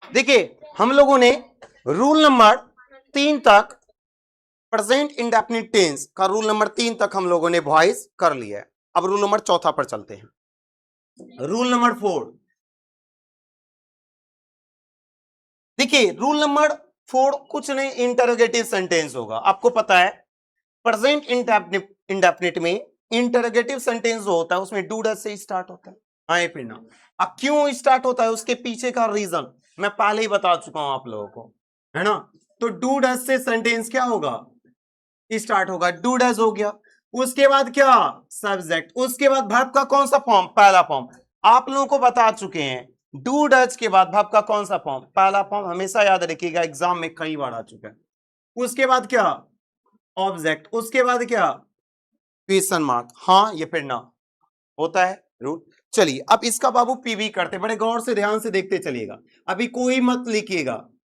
देखिए हम लोगों ने रूल नंबर 3 तक प्रेजेंट इंडेफिनिट टेंस का रूल नंबर 3 तक हम लोगों ने वॉइस कर लिया है। अब रूल नंबर 4 पर चलते हैं। रूल नंबर 4, देखिए रूल नंबर 4 कुछ नहीं, इंटरोगेटिव सेंटेंस होगा। आपको पता है प्रेजेंट इंडेफिनिट में इंटरोगेटिव सेंटेंस जो होता है उसमें डू डज से स्टार्ट होता है। हाँ ये फिर ना, अब क्यों स्टार्ट होता है उसके पीछे का रीजन मैं पहले ही बता चुका हूं आप लोगों को, है ना। तो डू डज से सेंटेंस क्या होगा, स्टार्ट होगा, डू डज हो गया। उसके बाद क्या, सब्जेक्ट। उसके बाद वर्ब का कौन सा फॉर्म, पहला फॉर्म। आप लोगों को बता चुके हैं डू डज के बाद वर्ब का कौन सा फॉर्म, पहला फॉर्म। हमेशा याद रखिएगा, एग्जाम में कई बार आ चुका है। उसके बाद क्या, ऑब्जेक्ट। उसके बाद क्या, क्वेश्चन मार्क। हाँ ये फिर ना होता है रूट। चलिए अब इसका बाबू पीवी करते, बड़े गौर से ध्यान से देखते चलिएगा, अभी कोई मत लिखिएगा,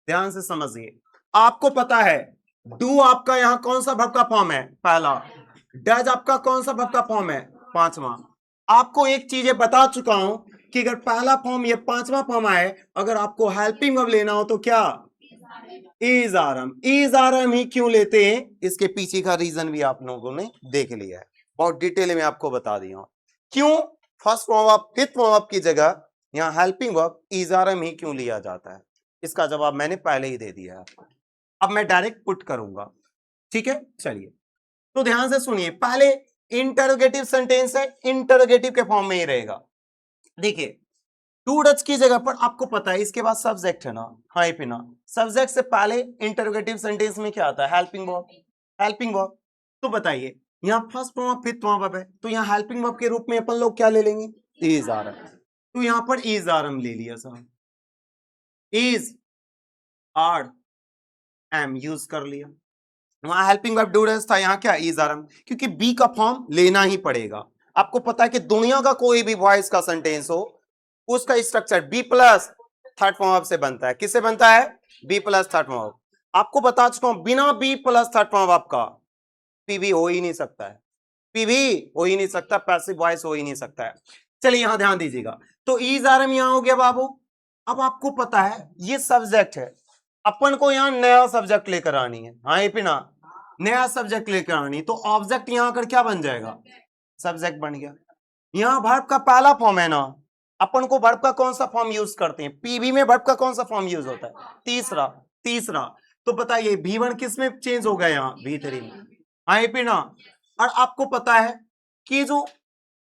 ध्यान से समझिए। आपको पता है डू आपका यहां कौन सा वर्ब का फॉर्म है, पहला। डज आपका कौन सा वर्ब का फॉर्म है, पांचवा। आपको एक चीज बता चुका हूं कि अगर पहला फॉर्म ये पांचवा फॉर्म आए, अगर आपको हेल्पिंग वर्ब लेना हो तो क्या, इज आरएम। इज आरएम ही क्यों लेते हैं, इसके पीछे का रीजन भी आप लोगों ने देख लिया है, बहुत डिटेल में आपको बता दिया क्यों first form of fifth form of की जगह यहां हेल्पिंग वर्ब इज आरएम ही क्यों लिया जाता है। इसका जवाब मैंने पहले ही दे दिया है आपको। अब मैं डायरेक्ट पुट करूंगा, ठीक है। चलिए तो ध्यान से सुनिए, पहले इंटरोगेटिव सेंटेंस है, इंटरोगेटिव के फॉर्म में ही रहेगा। देखिए टू डच की जगह पर आपको पता है इसके बाद सब्जेक्ट है ना, हाँ पे ना, सब्जेक्ट से पहले इंटरोगेटिव सेंटेंस में क्या आता है, हेल्पिंग वर्ब। हेल्पिंग वर्ब, तो बताइए यहाँ first form of fifth form है, तो यहाँ हेल्पिंग वर्ब के रूप में अपन लोग क्या ले लेंगे, इज आर एम। तो यहाँ पर इज आर एम ले लिया sir, is are am use कर लिया। वहां हेल्पिंग वर्ब डू डज था, यहाँ क्या इज आर एम, क्योंकि बी का फॉर्म लेना ही पड़ेगा। आपको पता है कि दुनिया का कोई भी वॉइस का सेंटेंस हो उसका structure be plus third form of से बनता है। किससे बनता है, be plus third form of. आपको बता चुका हूं बिना be plus third form of का पीवी हो ही नहीं सकता है, पीवी हो ही नहीं सकता, पैसिव वॉइस हो ही नहीं सकता है। चलिए यहां ध्यान दीजिएगा, तो इज आर एम यहां हो गया बाबू। अब आपको पता है ये सब्जेक्ट है, अपन को यहां नया सब्जेक्ट लेकर आनी है, हाँ ये पिना, नया सब्जेक्ट लेकर आनी, तो ऑब्जेक्ट यहां आकर क्या बन जाएगा, सब्जेक्ट बन गया। यहां वर्ब का पहला फॉर्म है ना, अपन को वर्ब का कौन सा फॉर्म यूज करते हैं, पीवी में वर्ब का कौन सा फॉर्म यूज होता है, तीसरा। तीसरा, तो बताइए V1 किस में चेंज हो गया, यहाँ V3 में, आई पी ना। और आपको पता है कि जो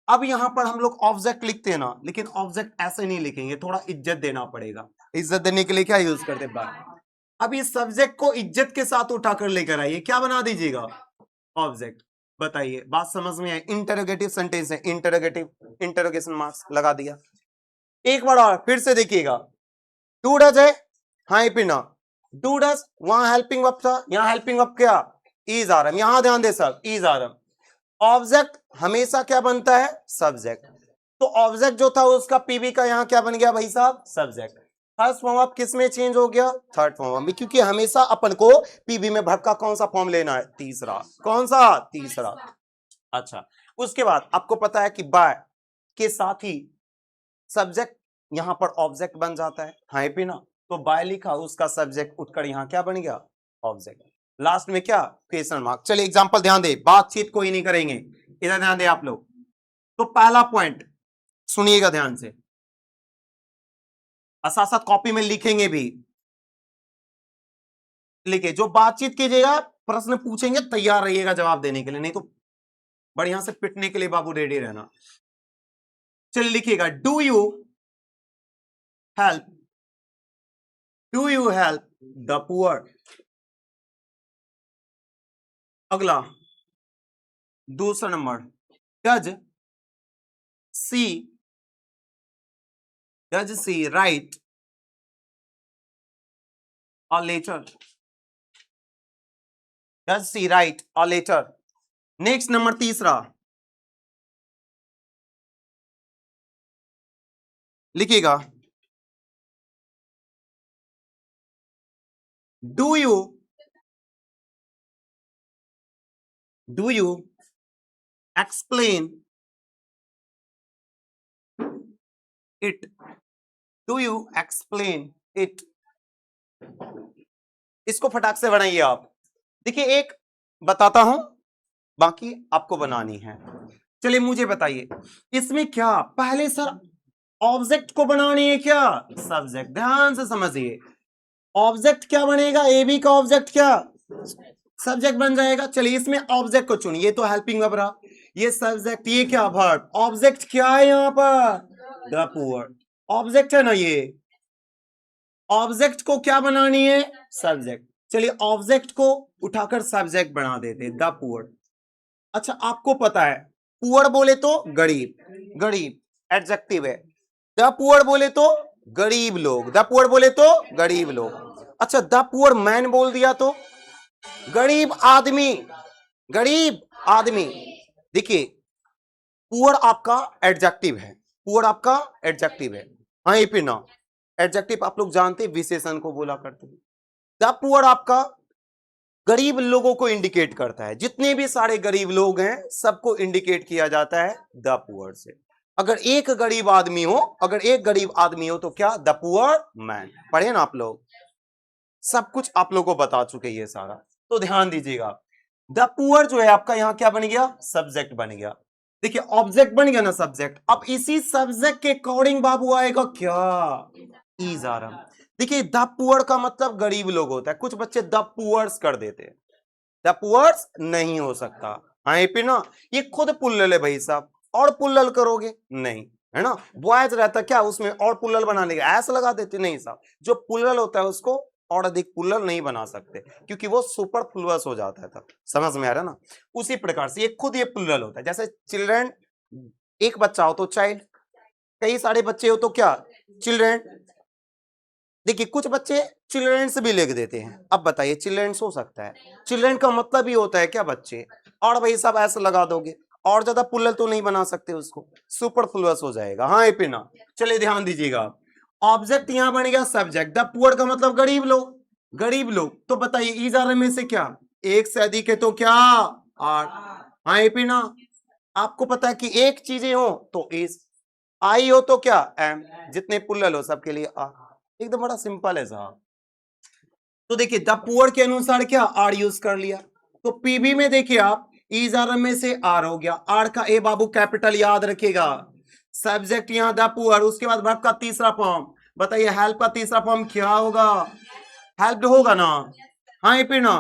अब यहां पर हम लोग ऑब्जेक्ट लिखते हैं ना, लेकिन ऑब्जेक्ट ऐसे नहीं लिखेंगे, थोड़ा इज्जत देना पड़ेगा। इज्जत देने के लिए क्या यूज करते हैं, अब इस सब्जेक्ट को इज्जत के साथ उठाकर लेकर आइए, क्या बना दीजिएगा, ऑब्जेक्ट। बताइए बात समझ में आई, इंटरोगेटिव सेंटेंस है, इंटरोगेटिव इंटरोगेशन मार्क्स लगा दिया। एक बार और फिर से देखिएगा, डू डज है, हाँ ये पिना, डू डज, वहां हेल्पिंग वर्ब था, यहाँ हेल्पिंग वर्ब क्या, इज आर एम। यहां ध्यान दे सब, इज आर एम। ऑब्जेक्ट हमेशा क्या बनता है, सब्जेक्ट। तो ऑब्जेक्ट जो था उसका पीवी का यहाँ क्या बन गया भाई साहब, सब्जेक्ट। फर्स्ट फॉर्म ऑफ किस में चेंज हो गया, थर्ड फॉर्म में, क्योंकि हमेशा अपन को पीवी में वर्ब का कौन सा फॉर्म लेना है, तीसरा। कौन सा, तीसरा। अच्छा, उसके बाद आपको पता है कि बाय के साथ ही सब्जेक्ट यहां पर ऑब्जेक्ट बन जाता है, हाँ भी ना। तो बाय लिखा, उसका सब्जेक्ट उठकर यहां क्या बन गया, ऑब्जेक्ट। लास्ट में क्या, क्वेश्चन मार्क। चलिए एग्जांपल ध्यान दे, बातचीत कोई नहीं करेंगे, इधर ध्यान दे आप लोग। तो पहला पॉइंट सुनिएगा ध्यान से, और साथ साथ कॉपी में लिखेंगे भी। लिखे, जो बातचीत कीजिएगा प्रश्न पूछेंगे तैयार रहिएगा जवाब देने के लिए, नहीं तो बढ़िया से पिटने के लिए बाबू रेडी रहना। चलिए लिखिएगा, help do you help the poor. अगला दूसरा नंबर, डज सी राइट और लेटर, डज सी राइट और लेटर। नेक्स्ट नंबर तीसरा, लिखिएगा, do you explain it, do you explain it इसको फटाक से बनाइए आप। देखिए एक बताता हूं, बाकी आपको बनानी है। चलिए मुझे बताइए इसमें क्या, पहले सर ऑब्जेक्ट को बनानी है क्या, सब्जेक्ट। ध्यान से समझिए, ऑब्जेक्ट क्या बनेगा, ए बी का ऑब्जेक्ट क्या, सब्जेक्ट बन जाएगा। चलिए इसमें ऑब्जेक्ट को चुनिए, ये तो हेल्पिंग वर्ब रहा, ये सब्जेक्ट, ये क्या वर्ब। ऑब्जेक्ट क्या है यहां पर, द पुअर। ऑब्जेक्ट है ना ये, ऑब्जेक्ट को क्या बनानी है, सब्जेक्ट। चलिए ऑब्जेक्ट को उठाकर सब्जेक्ट बना देते, द पुअर। अच्छा आपको पता है पुअर बोले तो गरीब, गरीब एडजेक्टिव है। द पुअर बोले तो गरीब लोग, द पुअर बोले तो गरीब लोग। अच्छा द पुअर मैन बोल दिया तो गरीब आदमी, गरीब आदमी। देखिए पुअर आपका एडजेक्टिव है, पुअर आपका एडजेक्टिव है। हाँ ये ना एडजेक्टिव आप लोग जानते विशेषण को बोला करते हैं। द पुअर आपका गरीब लोगों को इंडिकेट करता है, जितने भी सारे गरीब लोग हैं सबको इंडिकेट किया जाता है द पुअर से। अगर एक गरीब आदमी हो, अगर एक गरीब आदमी हो तो क्या, द पुअर मैन। पढ़े ना आप लोग, सब कुछ आप लोगों को बता चुके ये सारा, तो ध्यान दीजिएगा। द पुअर जो है आपका यहां क्या बन गया, सब्जेक्ट बन गया। देखिए ऑब्जेक्ट बन गया ना सब्जेक्ट। अब इसी सब्जेक्ट के अकॉर्डिंग बाबू आएगा क्या, इज आ रहा। देखिए द पुअर का मतलब गरीब लोग होता है, कुछ बच्चे द पुअर्स कर देते हैं, द पुअर्स नहीं हो सकता। हाँ ये ना ये खुद पुल्लल है भाई साहब, और पुल्लल करोगे नहीं, है ना। बॉयज रहता क्या उसमें और पुल्लल बनाने का ऐसा लगा देते, नहीं साहब, जो पुल्लल होता है उसको और अधिक पुल्लल नहीं बना सकते, क्योंकि वो सुपरफ्लुअस हो जाता है तब। समझ में आ रहा है ना। उसी प्रकार से ये खुद ये पुल्लल होता है। जैसे चिल्ड्रन, एक बच्चा हो तो चाइल्ड, कई सारे बच्चे हो तो क्या, चिल्ड्रन। देखिए कुछ बच्चे चिल्ड्रंस भी लिख देते हैं। अब बताइए चिल्ड्रंस हो सकता है, चिल्ड्रन का मतलब ही होता है क्या, बच्चे। और भाई साहब ऐसा लगा दोगे और ज्यादा पुल्लल तो नहीं बना सकते उसको, सुपरफ्लुअस हो जाएगा। हाँ एपिना, चलिए ध्यान दीजिएगा। ऑब्जेक्ट यहां बन गया सब्जेक्ट, द पुअर का मतलब गरीब लोग, गरीब लोग। तो बताइए इज आर में से क्या, एक से अधिक है तो क्या, आर। हाँ एपिना, आपको पता है कि एक चीजें हो तो इज, आई हो तो क्या, एम, जितने पुल्लल हो सबके लिए आ। एकदम बड़ा सिंपल है साहब। तो देखिए द पुअर के अनुसार क्या, आर यूज कर लिया। तो पीबी में देखिए आप, इज आर में से आर हो गया, आर का ए बाबू कैपिटल याद रखिएगा। सब्जेक्ट यहां द पुअर, उसके बाद वर्ब का तीसरा फॉर्म। बताइए हेल्प का तीसरा फॉर्म क्या होगा, हेल्प्ड होगा ना। हाँ फिर ना।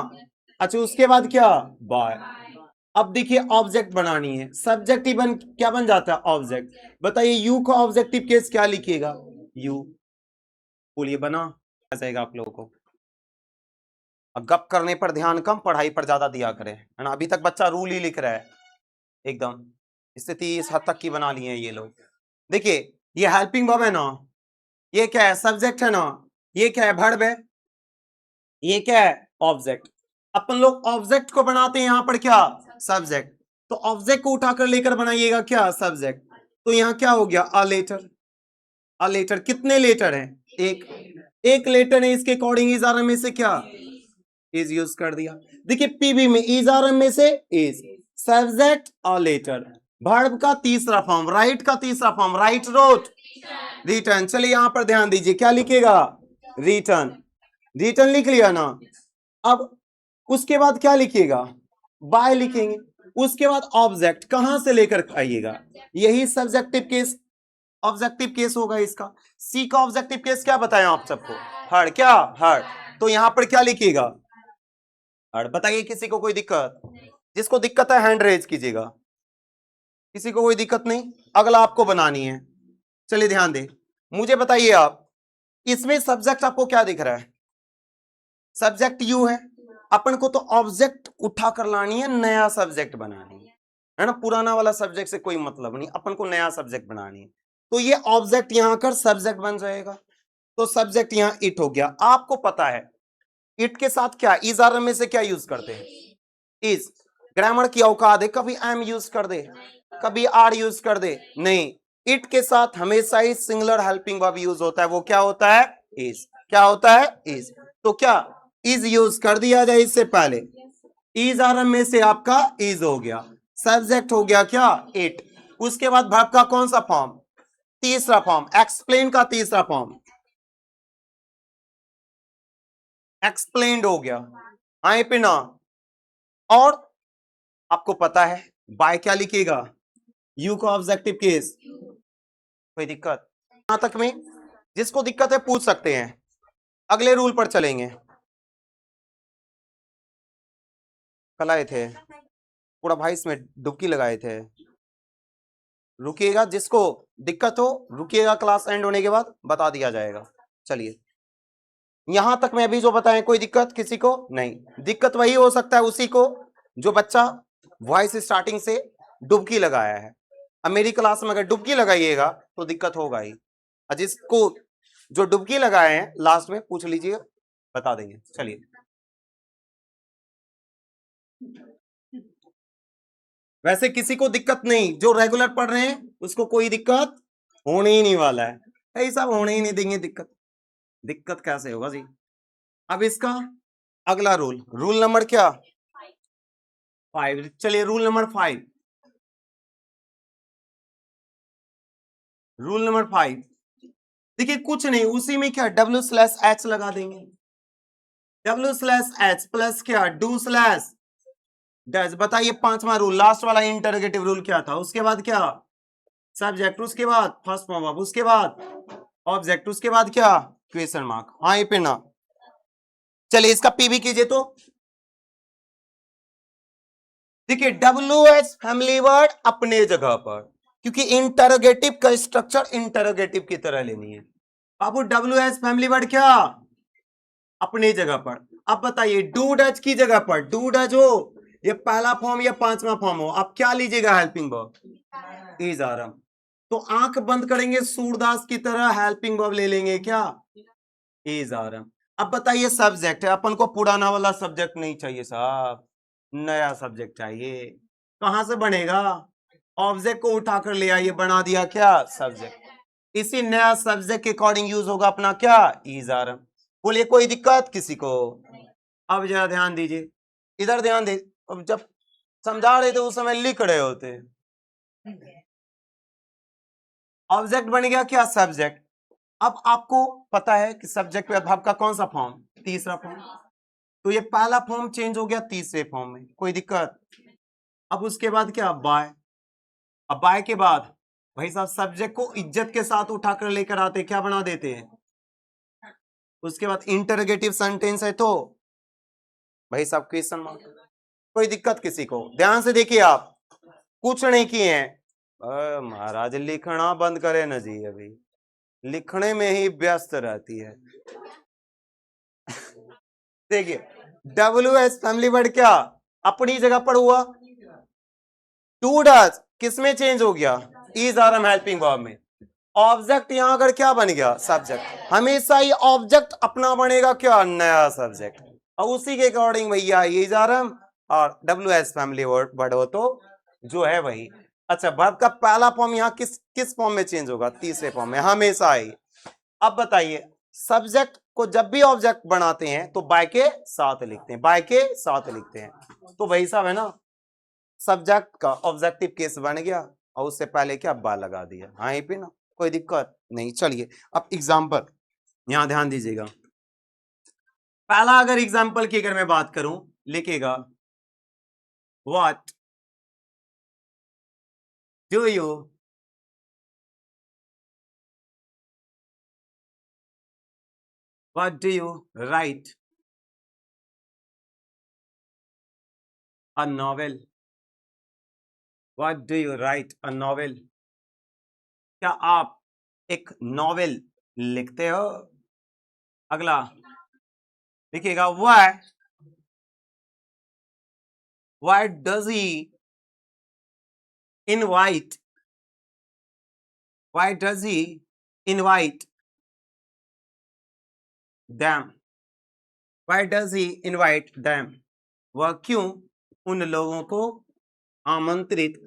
अच्छा उसके बाद क्या, बाय। अब देखिए ऑब्जेक्ट बनानी है, सब्जेक्ट बन क्या बन जाता है, ऑब्जेक्ट। बताइए यू का ऑब्जेक्टिव केस क्या लिखिएगा, यू। बोलिए बना आ जाएगा आप लोगों को। अब गप करने पर ध्यान कम, पढ़ाई पर ज्यादा दिया करें, है ना। अभी तक बच्चा रूल ही लिख रहा है, एकदम स्थिति इस हद तक की बना ली है ये लोग। देखिए ये हेल्पिंग वर्ब है ना, ये क्या है, सब्जेक्ट है ना, ये क्या है, वर्ब है, ये क्या है, ऑब्जेक्ट। अपन लोग ऑब्जेक्ट को बनाते हैं यहां पर क्या, सब्जेक्ट। तो ऑब्जेक्ट को उठाकर लेकर बनाइएगा क्या, सब्जेक्ट। तो यहां क्या हो गया, अ लेटर। अ लेटर, कितने लेटर हैं, एक, एक लेटर है, इसके अकॉर्डिंग इज आर में से क्या, इज यूज कर दिया। देखिए पीबी में इज आर में से इज, सब्जेक्ट और लेटर, वर्ब का तीसरा फॉर्म, राइट का तीसरा फॉर्म, राइट रोट, रिटर्न। चलिए यहां पर ध्यान दीजिए क्या लिखेगा, रिटर्न, रिटर्न लिख लिया ना। अब उसके बाद क्या लिखिएगा, बाय लिखेंगे। उसके बाद ऑब्जेक्ट कहां से लेकर आइएगा, यही सब्जेक्टिव केस, ऑब्जेक्टिव केस होगा इसका। सी का ऑब्जेक्टिव केस क्या बताया आप सबको, हर, क्या हर। तो यहां पर क्या लिखिएगा, हर। बताइए किसी को कोई दिक्कत, जिसको दिक्कत है हैंड रेज कीजिएगा, किसी को कोई दिक्कत नहीं। अगला आपको बनानी है, चलिए ध्यान दे। मुझे बताइए आप, इसमें सब्जेक्ट आपको क्या दिख रहा है, सब्जेक्ट यू है। अपन को तो ऑब्जेक्ट उठा कर लानी है, नया सब्जेक्ट बनानी है ना। पुराना वाला सब्जेक्ट से कोई मतलब नहीं, अपन को नया सब्जेक्ट बनानी है। तो ये ऑब्जेक्ट यहां कर सब्जेक्ट बन जाएगा। तो सब्जेक्ट यहां इट हो गया। आपको पता है इट के साथ क्या, इज आर में से क्या यूज करते हैं, इज। ग्रामर की औकात है, कभी एम यूज कर दे, कभी आर यूज कर दे, नहीं। इट के साथ हमेशा ही सिंगुलर हेल्पिंग वर्ब यूज होता है, वो क्या होता है, इज। क्या होता है, इज। तो क्या इज यूज कर दिया जाए इससे पहले, इज आर में से आपका इज हो गया, सब्जेक्ट हो गया क्या, इट। उसके बाद वर्ब का कौन सा फॉर्म, तीसरा फॉर्म, एक्सप्लेन का तीसरा फॉर्म, एक्सप्लेन्ड हो गया, आए पे ना। और आपको पता है बाय क्या लिखिएगा, यू का ऑब्जेक्टिव केस। कोई दिक्कत यहां तक में? जिसको दिक्कत है पूछ सकते हैं। अगले रूल पर चलेंगे। कल आए थे पूरा भाई, इसमें डुबकी लगाए थे। रुकिएगा, जिसको दिक्कत हो रुकिएगा, क्लास एंड होने के बाद बता दिया जाएगा। चलिए यहां तक में अभी जो बताएं, कोई दिक्कत किसी को नहीं? दिक्कत वही हो सकता है उसी को जो बच्चा वॉइस स्टार्टिंग से डुबकी लगाया है। अब मेरी क्लास में अगर डुबकी लगाइएगा तो दिक्कत होगा ही। और जिसको जो डुबकी लगाए हैं लास्ट में पूछ लीजिए, बता देंगे। चलिए वैसे किसी को दिक्कत नहीं, जो रेगुलर पढ़ रहे हैं उसको कोई दिक्कत होने ही नहीं वाला है, ऐसा होने ही नहीं देंगे दिक्कत। दिक्कत कैसे होगा जी? अब इसका अगला रूल, रूल नंबर क्या? 5। चलिए रूल नंबर 5, रूल नंबर 5 देखिए, कुछ नहीं, उसी में क्या W/H लगा देंगे। W/H प्लस क्या, डू स्लैश डैश। बताइए पांचवा रूल, लास्ट वाला इंटरोगेटिव रूल क्या था? उसके बाद क्या, सब्जेक्ट, उसके बाद फर्स्ट फॉर्म ऑफ, उसके बाद ऑब्जेक्ट, उसके बाद क्या, क्वेश्चन मार्क। हाँ ये पे ना। चलिए इसका पीवी कीजिए तो देखिए, WH फैमिली वर्ड अपने जगह पर, क्योंकि इंटरोगेटिव का स्ट्रक्चर इंटरोगेटिव की तरह लेनी है। बाबू WH फैमिली वर्ड क्या, अपनी जगह पर। अब बताइए डू डज की जगह पर, डू डज हो ये पहला फॉर्म या पांचवा फॉर्म हो, आप क्या लीजिएगा? Helping verb, is are am. तो आंख बंद करेंगे सूरदास की तरह, हेल्पिंग वर्ब ले लेंगे क्या, इज आरम। अब बताइए सब्जेक्ट है, अपन को पुराना वाला सब्जेक्ट नहीं चाहिए साहब, नया सब्जेक्ट चाहिए। कहां से बनेगा? ऑब्जेक्ट को उठाकर ले आइए, बना दिया क्या, सब्जेक्ट। इसी नया सब्जेक्ट के अकॉर्डिंग यूज होगा अपना क्या, इज आरम। बोलिए कोई दिक्कत किसी को? अब जरा ध्यान दीजिए, इधर ध्यान दे। अब जब समझा रहे थे उस समय लिख रहे होते। ऑब्जेक्ट बन गया क्या, सब्जेक्ट। अब आपको पता है कि सब्जेक्ट विभाग का कौन सा फॉर्म, तीसरा फॉर्म। तो ये पहला फॉर्म चेंज हो गया तीसरे फॉर्म में, कोई दिक्कत? अब उसके बाद क्या, बाय। अब बाय के बाद भाई साहब सब्जेक्ट को इज्जत के साथ उठाकर लेकर आते, क्या बना देते हैं। उसके बाद इंटरोगेटिव सेंटेंस है तो भाई साहब क्वेश्चन मार्क। कोई दिक्कत किसी को? ध्यान से देखिए, आप कुछ नहीं किए हैं। महाराज लिखना बंद करे ना जी, अभी लिखने में ही व्यस्त रहती है। देखिए WH फैमिली वर्ड क्या, अपनी जगह पर हुआ। टू डज किस में चेंज हो गया, इज आरम हेल्पिंग वर्ब में। ऑब्जेक्ट यहां अगर क्या बन गया, सब्जेक्ट। हमेशा ही ऑब्जेक्ट अपना बनेगा क्या, नया सब्जेक्ट। और उसी के अकॉर्डिंग भैया इज आरम और WH फैमिली वर्ड हो तो जो है वही। अच्छा वर्ब का पहला फॉर्म यहाँ किस किस फॉर्म में चेंज होगा, तीसरे फॉर्म में हमेशा ही। अब बताइए सब्जेक्ट को जब भी ऑब्जेक्ट बनाते हैं तो बाय के साथ लिखते हैं, बाय के साथ लिखते हैं। तो वही साहब है ना, सब्जेक्ट का ऑब्जेक्टिव केस बन गया और उससे पहले क्या, बा लगा दिया। हाँ ये पे ना, कोई दिक्कत नहीं। चलिए अब एग्जाम्पल, यहां ध्यान दीजिएगा। पहला अगर एग्जाम्पल की अगर मैं बात करूं, लिखेगा what do you right a novel, what do you right a novel. क्या आप एक नॉवेल लिखते हो? अगला लिखिएगा why does he invite, why does he invite them, why does he invite them, वह क्यों उन लोगों को आमंत्रित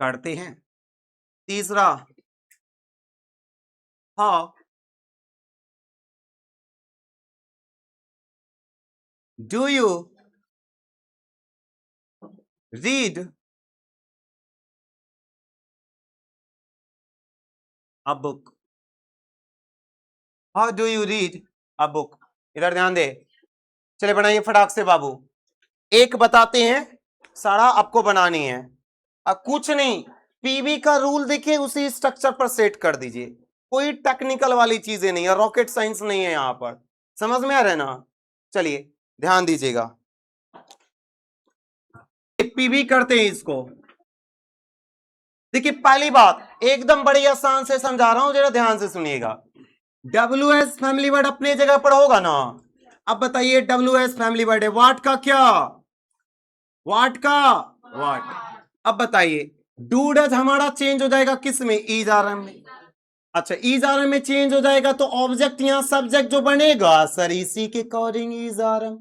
करते हैं। तीसरा how do you read a book, how do you read a book। इधर ध्यान दे, चले बनाइए फटाक से बाबू। एक बताते हैं, सारा आपको बनानी है। अब कुछ नहीं, पीवी का रूल देखिए उसी स्ट्रक्चर पर सेट कर दीजिए, कोई टेक्निकल वाली चीजें नहीं है, रॉकेट साइंस नहीं है यहां पर, समझ में आ रहा है ना। चलिए ध्यान दीजिएगा, पीवी करते हैं इसको। देखिए पहली बात एकदम बड़ी आसान से समझा रहा हूं, जरा ध्यान से सुनिएगा। WS फैमिली वर्ड अपने जगह पर होगा ना। अब बताइए WS फैमिली वर्ड है, वाट का क्या, वाट का वाट। अब बताइए डू डज हमारा चेंज हो जाएगा किस में, इज आर एम में। अच्छा इज आर एम में चेंज हो जाएगा तो ऑब्जेक्ट यहां सब्जेक्ट जो बनेगा सर इसी के अकॉर्डिंग इज आर एम।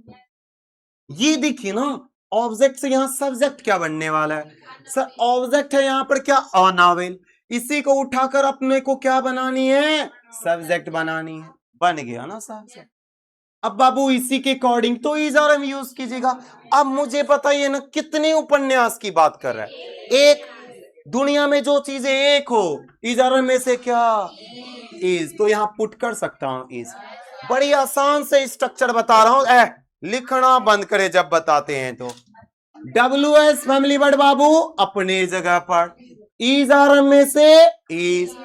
ये देखिए ना, ऑब्जेक्ट से यहां सब्जेक्ट क्या बनने वाला है सर, ऑब्जेक्ट है यहां पर क्या, अ नावेल, इसी को उठाकर अपने को क्या बनानी है, सब्जेक्ट बनानी है, बन गया ना सब्जेक्ट। अब बाबू इसी के अकॉर्डिंग तो इज आर एम यूज कीजिएगा। अब मुझे बताइए ना कितने उपन्यास की बात कर रहा है, एक दुनिया में जो चीजें एक हो, इज आर एम में से क्या, इज, तो यहां पुट कर सकता हूं इज। बड़ी आसान से स्ट्रक्चर बता रहा हूं, लिखना बंद करे जब बताते हैं तो। WS फैमिली वर्ड बाबू अपने जगह पर, इज आर एम में से इज,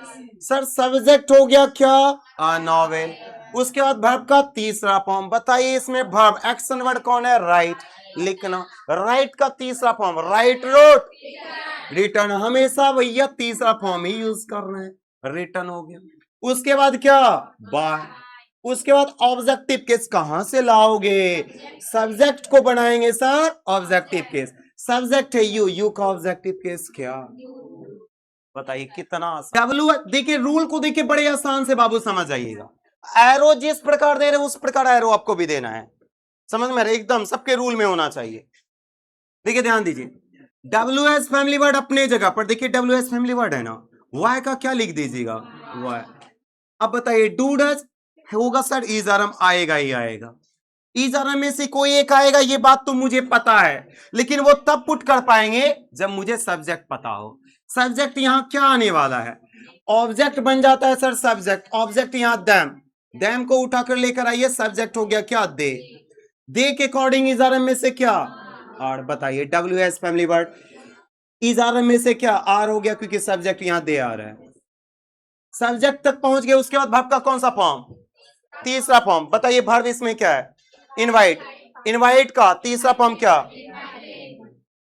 सर सब्जेक्ट हो गया क्या, अ नॉवेल। उसके बाद वर्ब का तीसरा फॉर्म, बताइए इसमें वर्ब एक्शन वर्ड कौन है, राइट, लिखना। राइट का तीसरा फॉर्म, राइट रोट, रिटर्न, हमेशा भैया तीसरा फॉर्म ही यूज करना है, रिटर्न हो गया। उसके बाद क्या, बाय। उसके बाद ऑब्जेक्टिव केस कहां से लाओगे, सब्जेक्ट को बनाएंगे सर ऑब्जेक्टिव केस, सब्जेक्ट है यू का ऑब्जेक्टिव केस क्या, बताइए कितना आसान। डब्ल्यू देखिए रूल को देखिए बड़े आसान से बाबू समझ आइएगा, एरो जिस प्रकार दे रहे उस प्रकार एरो आपको भी देना है, समझ में, एकदम सबके रूल में होना चाहिए। देखिए ध्यान दीजिए, WS फैमिली वर्ड अपने जगह पर, देखिए WS फैमिली वर्ड है ना, वाई का क्या लिख दीजिएगा, वाई। अब बताइए डू डज होगा सर इज आर एम, आएगा ही आएगा, इज आर एम में से कोई एक आएगा, ये बात तो मुझे पता है, लेकिन वो तब पुट कर पाएंगे जब मुझे सब्जेक्ट पता हो। सब्जेक्ट यहां क्या आने वाला है, ऑब्जेक्ट बन जाता है सर सब्जेक्ट, ऑब्जेक्ट यहां दैम, दैम को उठाकर लेकर आइए, सब्जेक्ट हो गया क्या, दे के अकॉर्डिंग इज आर एम में से क्या, आर। बताइए WS family word is are am में से क्या, आर हो गया, क्योंकि सब्जेक्ट यहां दे आ रहा है, सब्जेक्ट तक पहुंच गए। उसके बाद वर्ब का कौन सा फॉर्म, तीसरा फॉर्म, बताइए वर्ब इसमें क्या है, इनवाइट, इनवाइट का तीसरा फॉर्म क्या,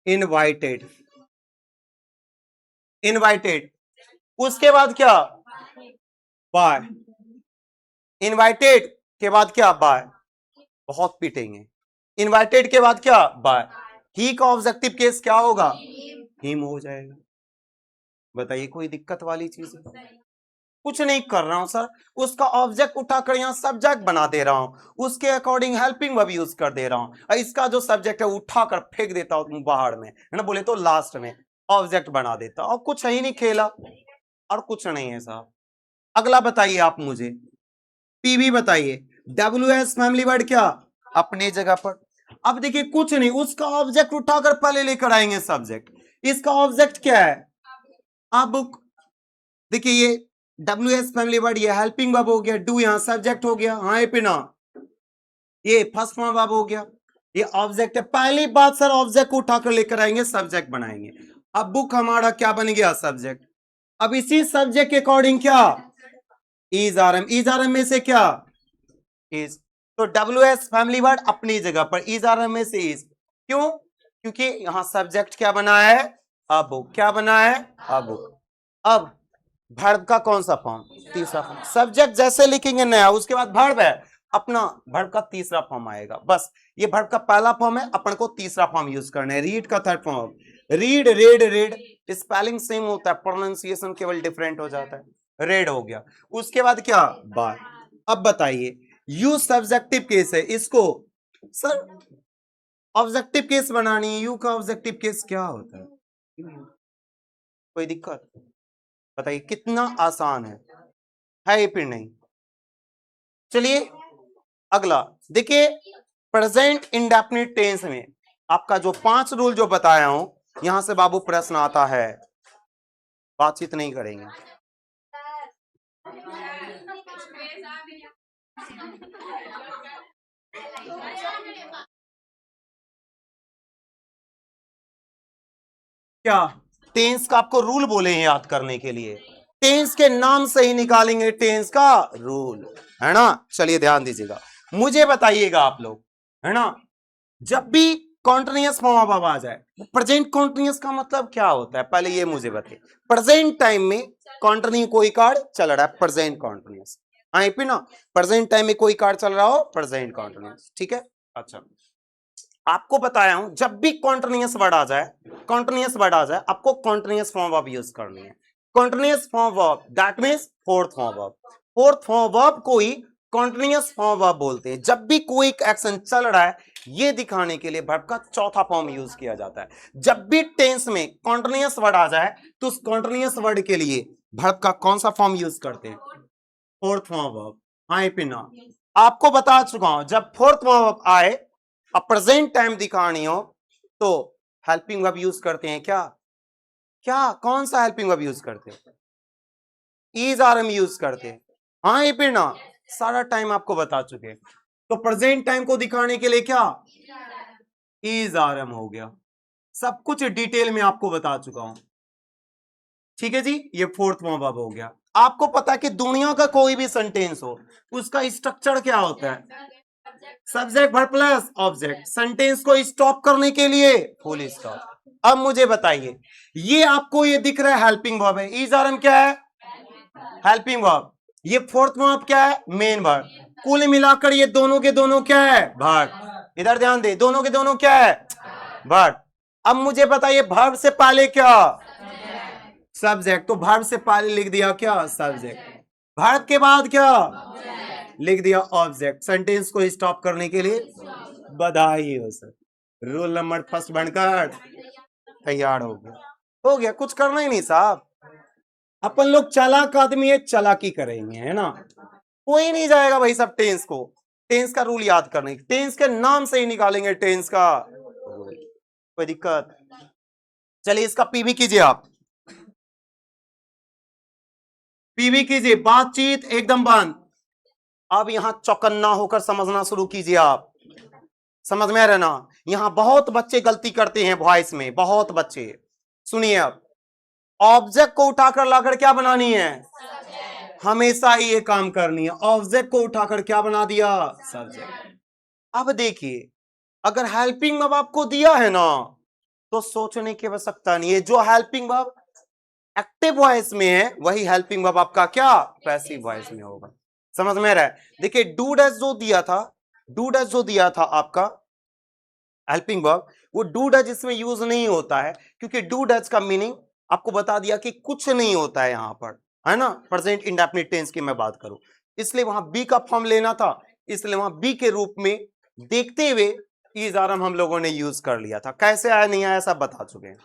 इनवाइटेड, इनवाइटेड। उसके बाद क्या, बाय, इनवाइटेड के बाद क्या, बाय, बहुत पीटेंगे, इनवाइटेड के बाद क्या, बाय, ही का ऑब्जेक्टिव केस क्या होगा, हिम हो जाएगा। बताइए कोई दिक्कत वाली चीज है, कुछ नहीं कर रहा हूं सर, उसका ऑब्जेक्ट उठाकर यहां सब्जेक्ट बना दे रहा हूं, उसके अकॉर्डिंग हेल्पिंग वर्ब यूज कर दे रहा हूं, इसका जो सब्जेक्ट है उठाकर फेंक देता हूं बाहर में, है ना, बोले तो लास्ट में ऑब्जेक्ट बना देता, और कुछ है ही नहीं खेला, और कुछ नहीं है साहब। अगला बताइए आप मुझे, पीवी बताइए, WS फैमिली वर्ड क्या, अपने जगह पर। अब देखिए कुछ नहीं, उसका ऑब्जेक्ट उठाकर पहले लेकर आएंगे सब्जेक्ट, इसका ऑब्जेक्ट क्या है, अब देखिए ये WS फैमिली वर्ड, ये हेल्पिंग वर्ब हो गया, डू यहां सब्जेक्ट हो गया, हाँ पिना, ये फर्स्ट फॉर्म वर्ब हो गया, ये ऑब्जेक्ट है। पहली बात सर ऑब्जेक्ट को उठाकर लेकर आएंगे, सब्जेक्ट बनाएंगे, अब बुक हमारा क्या बन गया, सब्जेक्ट। अब इसी सब्जेक्ट के अकॉर्डिंग क्या, is are am, is are am में से क्या, इज, तो WS फैमिली वर्ड अपनी जगह पर, इज आर एम में से इज, क्यों, क्योंकि यहां सब्जेक्ट क्या बना है, अब क्या बना है, अब। अब वर्ब का कौन सा फॉर्म, तीसरा फॉर्म, सब्जेक्ट जैसे लिखेंगे नया, उसके बाद वर्ब है अपना, वर्ब का तीसरा फॉर्म आएगा, बस ये वर्ब का पहला फॉर्म है, अपन को तीसरा फॉर्म यूज करना है। रीड का third form, read, red, red, spelling same होता है, प्रोनाउंसिएशन केवल डिफरेंट हो जाता है, रेड हो गया। उसके बाद क्या, बाय। अब बताइए यू सब्जेक्टिव केस है, इसको सर ऑब्जेक्टिव केस बनानी है, यू का ऑब्जेक्टिव केस क्या होता है, कोई दिक्कत, बताइए कितना आसान है फिर नहीं। चलिए अगला देखिए, प्रेजेंट इंडेफिनिट टेंस में आपका जो 5 रूल जो बताया हूं, यहां से बाबू प्रश्न आता है, बातचीत नहीं करेंगे। क्या टेंस का आपको रूल बोले हैं याद करने के लिए, टेंस के नाम से ही निकालेंगे टेंस का रूल, है ना। चलिए ध्यान दीजिएगा, मुझे बताइएगा आप लोग, है ना, जब भी कॉन्टिन्यूअस फॉर्म ऑफ आ जाए, प्रेजेंट कॉन्टिन्यूअस का मतलब क्या होता है, पहले ये मुझे बताइए। प्रेजेंट टाइम में कॉन्टिन्यू कोई कार्ड चल रहा है, प्रेजेंट कॉन्टिन्यूअस। आई पे ना, प्रेजेंट टाइम में कोई कार्ड चल रहा हो, प्रेजेंट कॉन्टिन्यूअस, ठीक है। अच्छा, आपको बताया हूं जब भी कॉन्टिन्यूअस वर्ड आ जाए, कॉन्टिन्यूअस वर्ड आ जाए, आपको कॉन्टिन्यूअस फॉर्म वर्ब यूज करनी है। Continuous form verb that means fourth form verb. Fourth form verb को ही कॉन्टिन्यूअस फॉर्म वर्ब बोलते हैं। जब भी कोई एक्शन चल रहा है, ये दिखाने के लिए वर्ब का चौथा फॉर्म यूज किया जाता है। जब भी टेंस में कॉन्टिन्यूअस वर्ड आ जाए, तो उस कॉन्टिन्यूअस वर्ड के लिए वर्ब का कौन सा फॉर्म यूज करते हैं, फोर्थ फॉर्म वर्ब। हाँ पिना, आपको बता चुका हूं, जब फोर्थ फॉर्म वर्ब आए, अब प्रेजेंट टाइम दिखानी हो, तो हेल्पिंग वर्ब यूज करते हैं। क्या क्या कौन सा हेल्पिंग वर्ब यूज करते हैं, इज आर एम यूज करते हैं। हाँ ये पिना, सारा टाइम आपको बता चुके। तो प्रेजेंट टाइम को दिखाने के लिए क्या, इज आर एम हो गया। सब कुछ डिटेल में आपको बता चुका हूं, ठीक है जी। ये फोर्थ फॉर्म वर्ब हो गया। आपको पता है कि दुनिया का कोई भी सेंटेंस हो, उसका स्ट्रक्चर क्या होता है, subject verb plus object. Sentence को स्टॉप करने के लिए फुल स्टॉप। अब मुझे बताइए, ये आपको ये दिख रहा है हेल्पिंग वर्ब है, इज आर एम क्या है, हेल्पिंग वर्ब। ये फोर्थ वर्ब क्या है, मेन वर्ब। कुल मिलाकर ये दोनों के दोनों क्या है, वर्ब। इधर ध्यान दे, दोनों के दोनों क्या है, वर्ब। अब मुझे बताइए वर्ब से पहले क्या, सब्जेक्ट। तो वर्ब से पहले लिख दिया क्या, सब्जेक्ट। वर्ब के बाद क्या, लिख दिया ऑब्जेक्ट। सेंटेंस को स्टॉप करने के लिए बधाई हो सर, रोल नंबर फर्स्ट बनकर तैयार हो गया। हो गया, कुछ करना ही नहीं साहब। अपन लोग चालाक आदमी है, चालाकी करेंगे, है ना। कोई नहीं जाएगा भाई सब टेंस को, टेंस का रूल याद करने, टेंस के नाम से ही निकालेंगे टेंस का रूल। कोई दिक्कत, चलिए इसका पीवी कीजिए आप, पीवी कीजिए, बातचीत एकदम बंद। अब यहां चौकन्ना होकर समझना शुरू कीजिए आप, समझ में रहना। यहां बहुत बच्चे गलती करते हैं वॉइस में, बहुत बच्चे। सुनिए, अब ऑब्जेक्ट को उठाकर लाकर क्या बनानी है, हमेशा ही ये काम करनी है। ऑब्जेक्ट को उठाकर क्या बना दिया, सब्जेक्ट। अब देखिए, अगर हेल्पिंग वर्ब आपको दिया है ना, तो सोचने की आवश्यकता नहीं है। जो हेल्पिंग वर्ब एक्टिव वॉइस में है, वही हेल्पिंग वर्ब आपका क्या, पैसिव वॉइस में होगा। समझ में रहा है। देखिए डू डज जो दिया था, डू डज जो दिया था आपका हेल्पिंग वर्ब, वो डू डज इसमें यूज नहीं होता है, क्योंकि डू डज का मीनिंग आपको बता दिया कि कुछ नहीं होता है यहां पर, है ना। प्रेजेंट इंडेफिनिट टेंस की मैं बात करूं, इसलिए वहां बी का फॉर्म लेना था, इसलिए वहां बी के रूप में देखते हुए इज आर एम हम लोगों ने यूज कर लिया था। कैसे आया नहीं आया सब बता चुके हैं।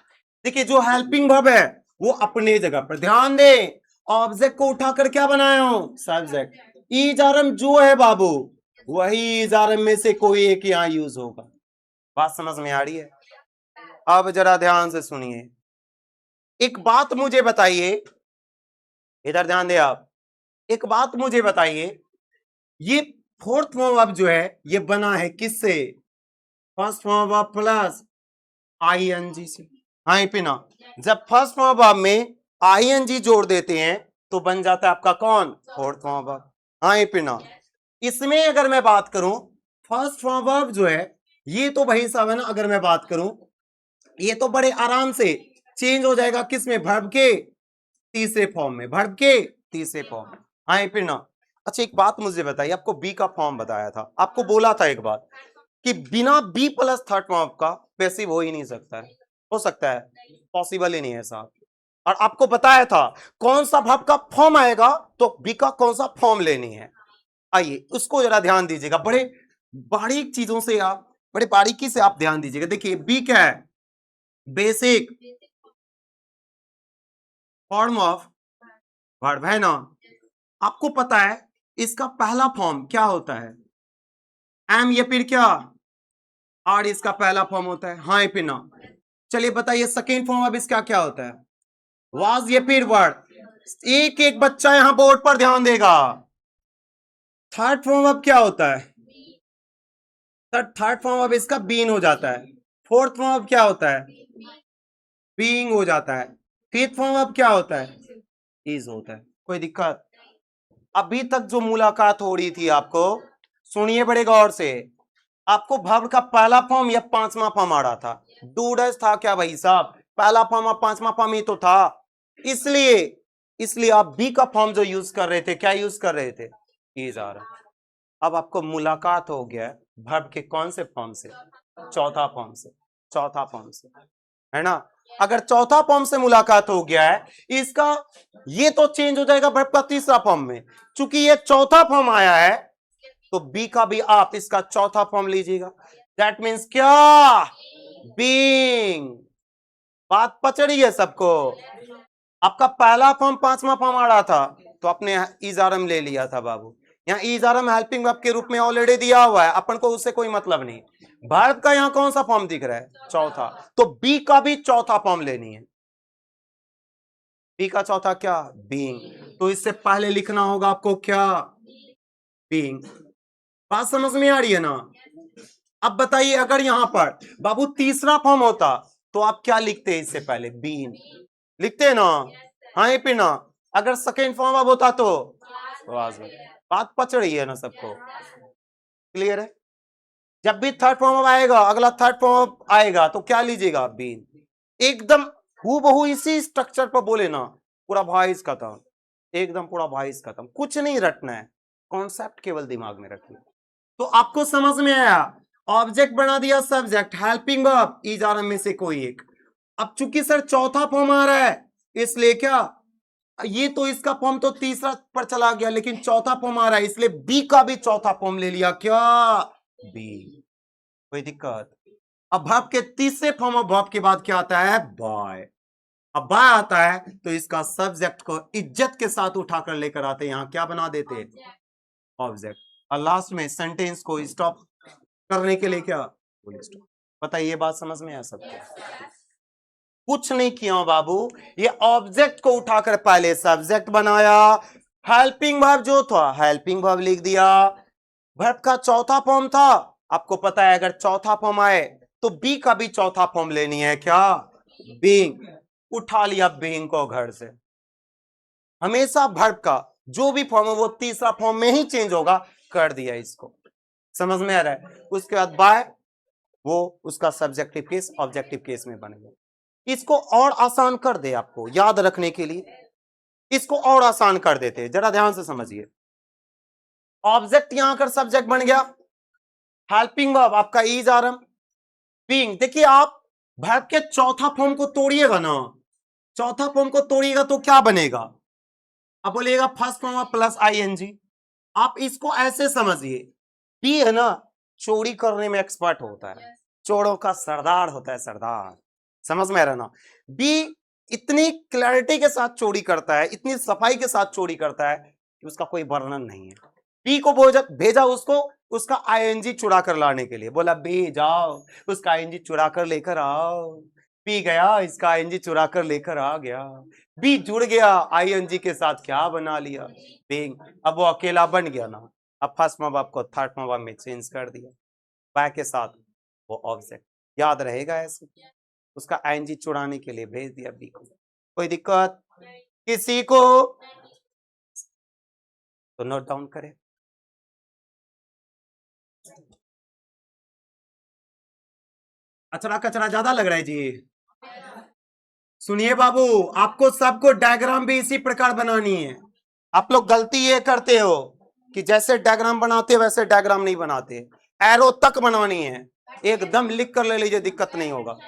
देखिए जो हेल्पिंग वर्ब है वो अपने जगह पर, ध्यान दे, ऑब्जेक्ट को उठाकर क्या बनाया हूं, सब्जेक्ट। इज आर एम जो है बाबू, वही इज आर एम में से कोई एक यहां यूज होगा। बात समझ में आ रही है। अब जरा ध्यान से सुनिए, एक बात मुझे बताइए, इधर ध्यान दे आप, एक बात मुझे बताइए, ये फोर्थ फॉर्म वर्ब जो है ये बना है किससे, first form verb plus ING से। हाँ पिना, जब फर्स्ट फॉर्म वर्ब में आईएनजी जोड़ देते हैं तो बन जाता है आपका कौन, फोर्थ फॉर्म वर्ब। हाँ पिना, इसमें अगर मैं बात करूं, फर्स्ट फॉर्म वर्ब जो है ये तो भाई साहब है ना, अगर मैं बात करूं ये तो बड़े आराम से चेंज हो जाएगा किस में, वर्ब के तीसरे फॉर्म में, वर्ब के तीसरे फॉर्म में। हाँ फिर ना। अच्छा एक बात मुझे बताइए, आपको बी का फॉर्म बताया था, आपको बोला था एक बात कि बिना बी प्लस थर्ड फॉर्म का पैसिव हो ही नहीं सकता है। हो सकता है, पॉसिबल ही नहीं है साहब। और आपको बताया था कौन सा वर्ब का फॉर्म आएगा तो बी का कौन सा फॉर्म लेनी है। आइए उसको जरा ध्यान दीजिएगा, बड़े बारीक चीजों से आप, बड़े बारीकी से आप ध्यान दीजिएगा। देखिए बी क्या है, बेसिक फॉर्म ऑफ वर्ब है ना। आपको पता है इसका पहला फॉर्म क्या होता है, एम या फिर क्या, आर इसका पहला फॉर्म होता है। हाँ या फिर ना। चलिए बताइए सेकेंड फॉर्म अब इसका क्या होता है, वाज या फिर वर्ड। एक एक बच्चा यहां बोर्ड पर ध्यान देगा। थर्ड फॉर्म अब क्या होता है, थर्ड फॉर्म अब इसका बीन हो जाता है, फोर्थ फॉर्म अब क्या होता है, बीइंग हो जाता है, फिफ्थ फॉर्म अब क्या होता है, इज होता है। कोई दिक्कत? अभी तक जो मुलाकात हो रही थी आपको, सुनिए बड़े गौर से, आपको वर्ब का पहला फॉर्म या पांचवा फॉर्म आ रहा था, डू डज था क्या भाई साहब, पहला फॉर्म और पांचवा फॉर्म ही तो था, इसलिए इसलिए आप बी का फॉर्म जो यूज कर रहे थे, क्या यूज कर रहे थे, इज आ रहा। अब आपको मुलाकात हो गया वर्ब के कौन से फॉर्म से, चौथा फॉर्म से, चौथा फॉर्म से, है ना। अगर चौथा फॉर्म से मुलाकात हो गया है, इसका ये तो चेंज हो जाएगा वर्ब का तीसरा फॉर्म में, चूंकि ये चौथा फॉर्म आया है तो बी का भी आप इसका चौथा फॉर्म लीजिएगा, दैट मीन्स क्या, बीइंग। बात पचड़ी है सबको। आपका पहला फॉर्म पांचवा फॉर्म आ रहा था तो आपने इजारम ले लिया था बाबू, यहाँ इजारम हेल्पिंग वर्ब के रूप में ऑलरेडी दिया हुआ है, अपन को उससे कोई मतलब नहीं। वर्ब का यहाँ कौन सा फॉर्म दिख रहा है, चौथा, तो बी का भी चौथा फॉर्म लेनी है। बी का चौथा क्या, बीइंग, तो इससे पहले लिखना होगा आपको क्या, बीइंग। बात समझ में आ रही है ना। अब बताइए अगर यहां पर बाबू तीसरा फॉर्म होता तो आप क्या लिखते हैं, इससे पहले बीइंग लिखते ना, हाँ ये पिना। अगर सेकेंड फॉर्म अब होता तो बात पच रही है ना सबको, क्लियर है। जब भी थर्ड फॉर्म अब आएगा, अगला थर्ड फॉर्म आएगा तो क्या लीजिएगा, बीन, एकदम हूबहू इसी स्ट्रक्चर पर बोले ना, पूरा वॉइस खत्म, एकदम पूरा वॉइस खत्म, कुछ नहीं रटना है, कॉन्सेप्ट केवल दिमाग में रखिए। तो आपको समझ में आया, ऑब्जेक्ट बना दिया सब्जेक्ट, हेल्पिंग वर्ब इजारा में से कोई एक। अब चूंकि सर चौथा फॉर्म आ रहा है, इसलिए क्या, ये तो इसका फॉर्म तो तीसरा पर चला गया, लेकिन चौथा फॉर्म आ रहा है, इसलिए बी का भी चौथा फॉर्म ले लिया, क्या, बी। कोई दिक्कत? अब वर्ब के तीसरे फॉर्म ऑफ वर्ब के बाद क्या आता है, बॉय। अब बॉय आता है तो इसका सब्जेक्ट को इज्जत के साथ उठाकर लेकर आते, यहां क्या बना देते, ऑब्जेक्ट, और लास्ट में सेंटेंस को स्टॉप करने के लिए क्या, पता है। ये बात समझ में आ सबको? कुछ नहीं किया बाबू, ये ऑब्जेक्ट को उठाकर पहले सब्जेक्ट बनाया, हेल्पिंग वर्ब जो था हेल्पिंग वर्ब लिख दिया, वर्ब का चौथा फॉर्म था, आपको पता है अगर चौथा फॉर्म आए तो बी का भी चौथा फॉर्म लेनी है, क्या, बीइंग, उठा लिया बीइंग को घर से। हमेशा वर्ब का जो भी फॉर्म है वो तीसरा फॉर्म में ही चेंज होगा, कर दिया इसको, समझ में आ रहा है। उसके बाद बाय, वो उसका सब्जेक्टिव केस ऑब्जेक्टिव केस में बनेगा। इसको और आसान कर दे आपको याद रखने के लिए, इसको और आसान कर देते, जरा ध्यान से समझिए। ऑब्जेक्ट यहां कर सब्जेक्ट बन गया, हेल्पिंग वर्ब आपका इज आरम, बीइंग। देखिए आप वर्ब के चौथा फॉर्म को तोड़िएगा ना, चौथा फॉर्म को तोड़िएगा तो क्या बनेगा, अब बोलिएगा फर्स्ट फॉर्म प्लस आईएनजी। आप इसको ऐसे समझिए, बी है ना, चोरी करने में एक्सपर्ट होता है, चोरों का सरदार होता है, सरदार, समझ में आ रहा ना। बी इतनी क्लैरिटी के साथ चोरी करता है, इतनी सफाई के साथ चोरी करता है कि उसका कोई वर्णन नहीं है। बी को भेजा उसको उसका आईएनजी चुरा कर लाने के लिए, बोला बी जाओ उसका आईएनजी चुरा कर लेकर आओ, बी गया इसका आईएनजी चुरा कर लेकर आ गया, बी जुड़ गया आईएनजी के साथ, क्या बना लिया, बीइंग। अब वो अकेला बन गया ना, अब फर्स्ट मॉब आपको थर्ड मॉब में चेंज कर दिया, बाय के साथ वो ऑब्जेक्ट, याद रहेगा ऐसे, उसका आईएनजी चुराने के लिए भेज दिया बी को। कोई दिक्कत किसी को, तो नोट डाउन करें। अचरा कचरा ज्यादा लग रहा है जी। सुनिए बाबू, आपको सबको डायग्राम भी इसी प्रकार बनानी है। आप लोग गलती ये करते हो कि जैसे डायग्राम बनाते वैसे डायग्राम नहीं बनाते, एरो तक बनानी है, एकदम लिख कर ले लीजिए, दिक्कत नहीं होगा।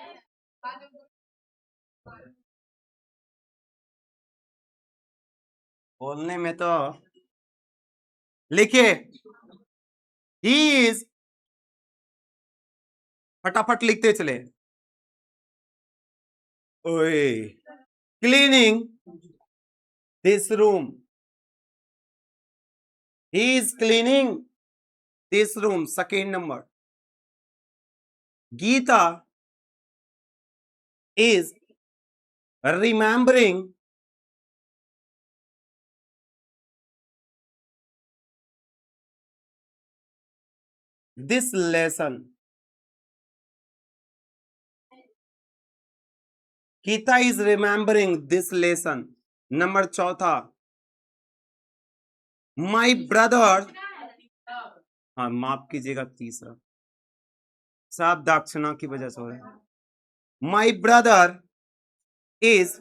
बोलने में तो लिखिए, ही इज, फटाफट लिखते चले, ओए, cleaning this room, he is cleaning this room. Second number, Geeta is remembering this lesson, Geeta is remembering this lesson. Number चौथा, माई ब्रदर, हाँ माफ कीजिएगा, तीसरा साहब दाक्षिणा की वजह से हो रहा है। My brother is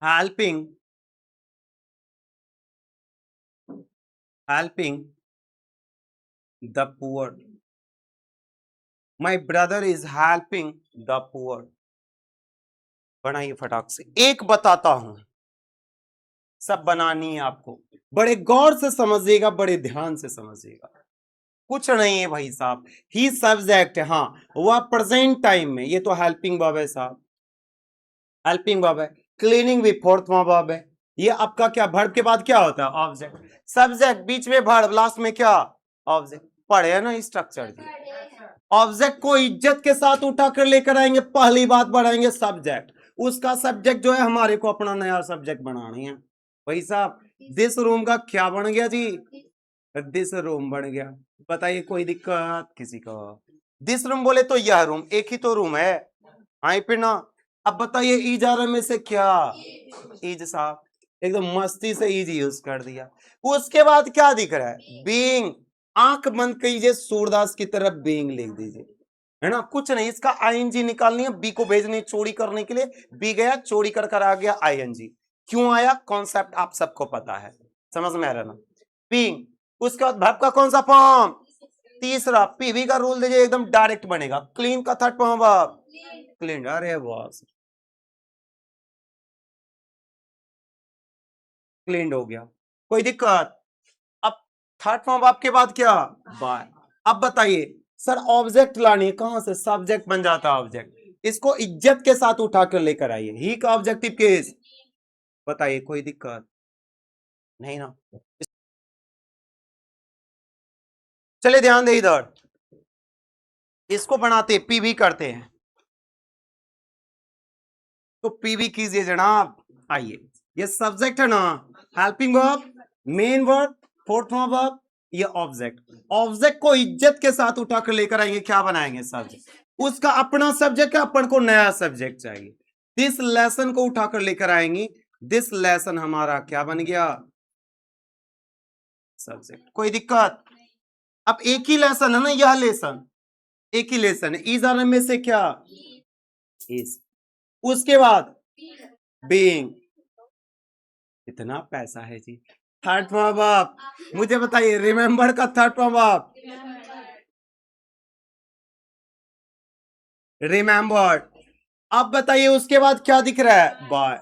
helping the poor. My brother is helping the poor. बनाइए फटाक से। एक बताता हूं, सब बनानी है आपको, बड़े गौर से समझिएगा, बड़े ध्यान से समझिएगा। कुछ नहीं है भाई साहब, ही सब्जेक्ट है, हाँ वह प्रेजेंट टाइम में, ये तो हेल्पिंग वर्ब है साहब, हेल्पिंग वर्ब है। क्लीनिंग भी फोर्थ वर्ब है। ये आपका क्या, वर्ब के बाद क्या होता है, ऑब्जेक्ट। सब्जेक्ट बीच में वर्ब, लास्ट में क्या, ऑब्जेक्ट। पढ़े है ना स्ट्रक्चर जी। ऑब्जेक्ट को इज्जत के साथ उठाकर लेकर आएंगे, पहली बात बढ़ाएंगे सब्जेक्ट। उसका सब्जेक्ट जो है हमारे को अपना नया सब्जेक्ट बनानी है भाई साहब। दिस रूम का क्या बन गया जी, दिस रूम बन गया। बताइए कोई दिक्कत किसी को। दिस रूम बोले तो यह रूम, एक ही तो रूम है, आई पे ना। अब बताइए इजारा में से क्या, ईज साहब, एकदम मस्ती से ईज यूज कर दिया। उसके बाद क्या दिख रहा है, बीइंग। आंख बंद कीजिए, सूरदास की तरफ बीइंग लिख दीजिए, है ना। कुछ नहीं, इसका आईएनजी निकालनी है, बी को भेजनी चोरी करने के लिए। बी गया चोरी कर आ गया आईएनजी। क्यों आया, कॉन्सेप्ट आप सबको पता है, समझ में आ रहा ना। बीइंग, उसके बाद वर्ब का कौन सा फॉर्म, तीसरा। पीवी का रूल दीजिए, एकदम डायरेक्ट बनेगा। क्लीन का थर्ड फॉर्म वर्ब क्लीन। अरे बॉस, क्लीन हो गया, कोई दिक्कत। अब थर्ड फॉर्म आपके बाद क्या, बाय। अब बताइए सर, ऑब्जेक्ट लानी कहां से, सब्जेक्ट बन जाता है ऑब्जेक्ट। इसको इज्जत के साथ उठाकर लेकर आइए, ही का ऑब्जेक्टिव केस। बताइए कोई दिक्कत नहीं ना। चलिए ध्यान दे इधर, इसको बनाते पीवी करते हैं, तो पीवी कीजिए जनाब। आइए, ये सब्जेक्ट है ना, helping verb, main verb, fourth verb, ये ऑब्जेक्ट। ऑब्जेक्ट को इज्जत के साथ उठाकर लेकर आएंगे, क्या बनाएंगे, सब्जेक्ट। उसका अपना सब्जेक्ट है, अपन को नया सब्जेक्ट चाहिए। दिस लेसन को उठाकर लेकर आएंगे, दिस लेसन हमारा क्या बन गया, सब्जेक्ट। कोई दिक्कत। अब एक ही लेसन है ना, यह लेसन एक ही लेसन है, इज आर में से क्या, इज। उसके बाद बीइंग, इतना पैसा है जी। थर्ड फॉर्म वर्ब, मुझे बताइए रिमेंबर का थर्ड फॉर्म वर्ब, रिमेंबर्ड। अब बताइए उसके बाद क्या दिख रहा है, बाय।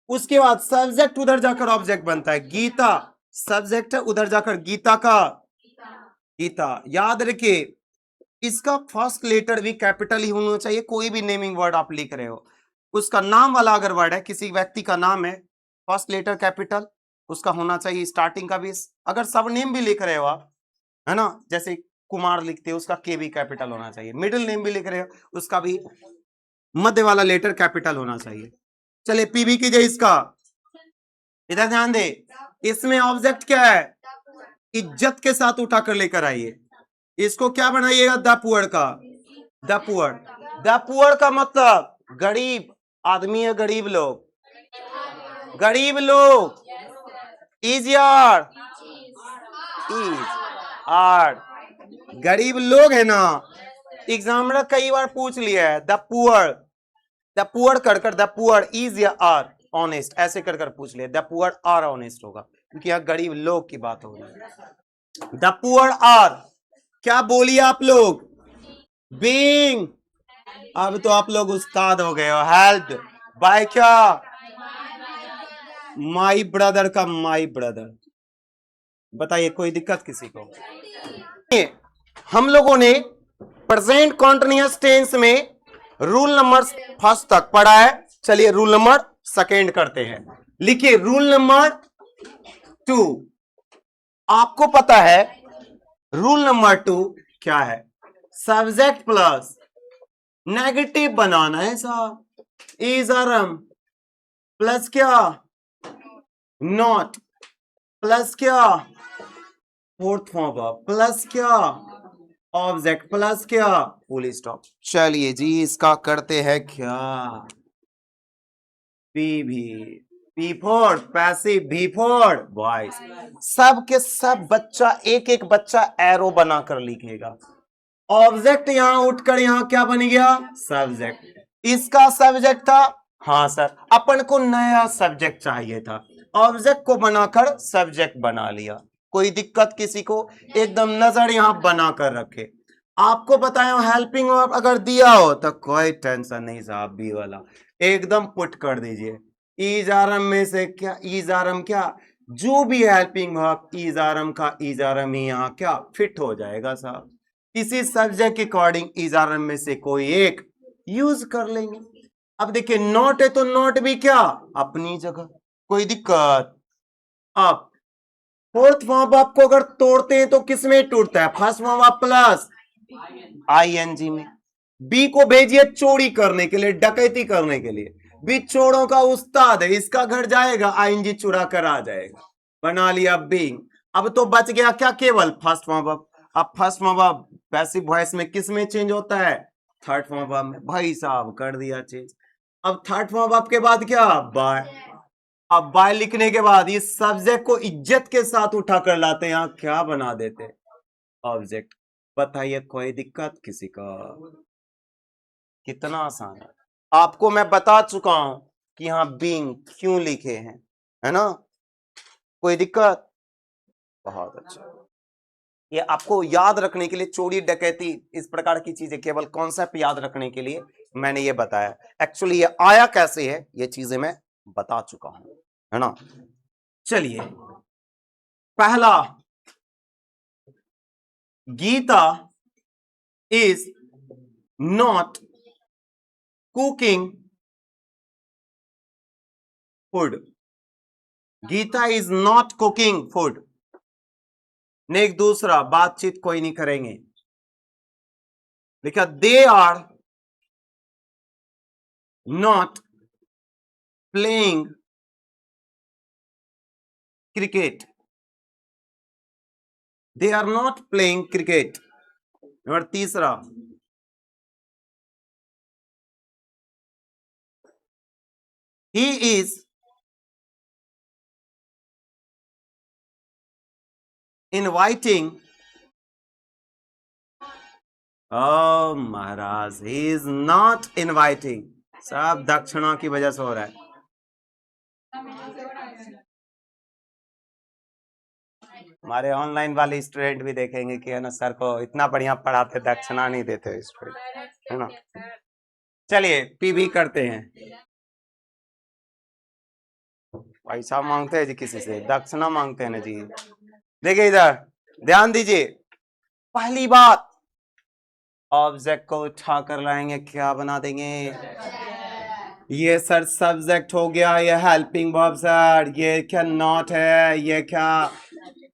उसके बाद सब्जेक्ट उधर जाकर ऑब्जेक्ट बनता है, गीता सब्जेक्ट है, उधर जाकर गीता का गीता। याद रखिए, इसका फर्स्ट लेटर भी कैपिटल ही होना चाहिए। कोई भी नेमिंग वर्ड आप लिख रहे हो, उसका नाम वाला अगर वर्ड है, किसी व्यक्ति का नाम है, फर्स्ट लेटर कैपिटल उसका होना चाहिए, स्टार्टिंग का भी। अगर सब नेम भी लिख रहे हो आप, है ना, जैसे कुमार लिखते हो, उसका के भी कैपिटल होना चाहिए। मिडिल नेम भी लिख रहे हो, उसका भी मध्य वाला लेटर कैपिटल होना चाहिए। चलिए पीवी कीजिए इसका, इधर ध्यान दे। इसमें ऑब्जेक्ट क्या है, इज्जत के साथ उठाकर लेकर आइए। इसको क्या बनाइएगा, द पुअर का, द पुअर। द पुअर का मतलब गरीब आदमी है, गरीब लोग, गरीब लोग। इज यार, इज आर, गरीब लोग है ना। एग्जामिनर कई बार पूछ लिया है, द पुअर कर द पुअर इज या आर ऑनेस्ट, ऐसे कर पूछ लिया, द पुअर आर ऑनेस्ट होगा, क्योंकि यहाँ गरीब लोग की बात हो रही है। द पुअर आर, क्या बोलिए आप लोग, बीइंग। अब तो आप लोग उस्ताद हो गए हो, हेल्प बाय क्या, माई ब्रदर का माई ब्रदर। बताइए कोई दिक्कत किसी को। हम लोगों ने प्रेजेंट कॉन्टिन्यूअस टेंस में रूल नंबर फर्स्ट तक पढ़ा है। चलिए रूल नंबर सेकेंड करते हैं। लिखिए रूल नंबर 2। आपको पता है रूल नंबर 2 क्या है, सब्जेक्ट प्लस नेगेटिव बनाना है साहब। इज आरम प्लस क्या, नॉट प्लस क्या, फोर्थ फॉर्म ऑफ प्लस क्या ऑब्जेक्ट प्लस क्या फुल स्टॉप। चलिए जी इसका करते हैं क्या पी भी पी फोर पैसिव भी फोर वॉइस। सब के सब बच्चा एक एक बच्चा एरो बनाकर लिखेगा। ऑब्जेक्ट यहां उठकर यहां क्या बन गया सब्जेक्ट। इसका सब्जेक्ट था हाँ सर अपन को नया सब्जेक्ट चाहिए था ऑब्जेक्ट को बनाकर सब्जेक्ट बना लिया। कोई दिक्कत किसी को एकदम नजर यहां बनाकर रखे। आपको बताया हेल्पिंग वर्ब अगर दिया हो तो कोई टेंशन नहीं साहब बी वाला एकदम पुट कर दीजिए। ईजारम में से क्या ईजारम क्या जो भी हेल्पिंग वर्ब ईजारम का ईजारम ही यहाँ क्या फिट हो जाएगा साहब। इसी सब्जेक्ट के अकॉर्डिंग ईजारम में से कोई एक यूज कर लेंगे। अब देखिए नॉट है तो नॉट भी क्या अपनी जगह कोई दिक्कत। अब फोर्थ फॉर्म आपको अगर तोड़ते हैं तो किसमें टूटता है फर्स्ट फॉर्म आप प्लस आईएनजी में। बी को भेजिए चोरी करने के लिए डकैती करने के लिए बी चोरों का उस्ताद है इसका घर जाएगा आईएनजी चुरा कर आ जाएगा बना लिया बी। अब तो बच गया क्या केवल फर्स्ट फॉर्म अब फर्स्ट फॉर्म अब पैसिव वॉइस में किस में चेंज होता है थर्ड फॉर्म अब में भाई साहब कर दिया चेंज। अब थर्ड फॉर्म अब के बाद क्या बाय। अब बाय लिखने के बाद इस सब्जेक्ट को इज्जत के साथ उठा कर लाते हैं यहां क्या बना देते ऑब्जेक्ट। बताइए कोई दिक्कत किसी का कितना आसान है। आपको मैं बता चुका हूं कि यहां बीइंग क्यों लिखे हैं है ना कोई दिक्कत। बहुत अच्छा ये आपको याद रखने के लिए चोरी डकैती इस प्रकार की चीजें केवल कॉन्सेप्ट याद रखने के लिए मैंने ये बताया। एक्चुअली ये आया कैसे है ये चीजें मैं बता चुका हूं है ना। चलिए पहला Geeta is not cooking food. Geeta is not cooking food. Next दूसरा बातचीत कोई नहीं करेंगे लिखा they are not playing cricket. They are not playing cricket. Number तीसरा he is inviting oh Maharaj he is not inviting सब दक्षिणा की वजह से हो रहा है। हमारे ऑनलाइन वाले स्टूडेंट भी देखेंगे कि है ना सर को इतना बढ़िया पढ़ाते दक्षिणा नहीं देते स्टूडेंट है ना। चलिए पीबी करते हैं पैसा मांगते हैं जी किसी से दक्षिणा मांगते हैं ना जी। देखिए इधर ध्यान दीजिए पहली बात ऑब्जेक्ट को उठा कर लाएंगे क्या बना देंगे ये सर सब्जेक्ट हो गया ये हेल्पिंग वर्ब सर ये क्या नॉट है ये क्या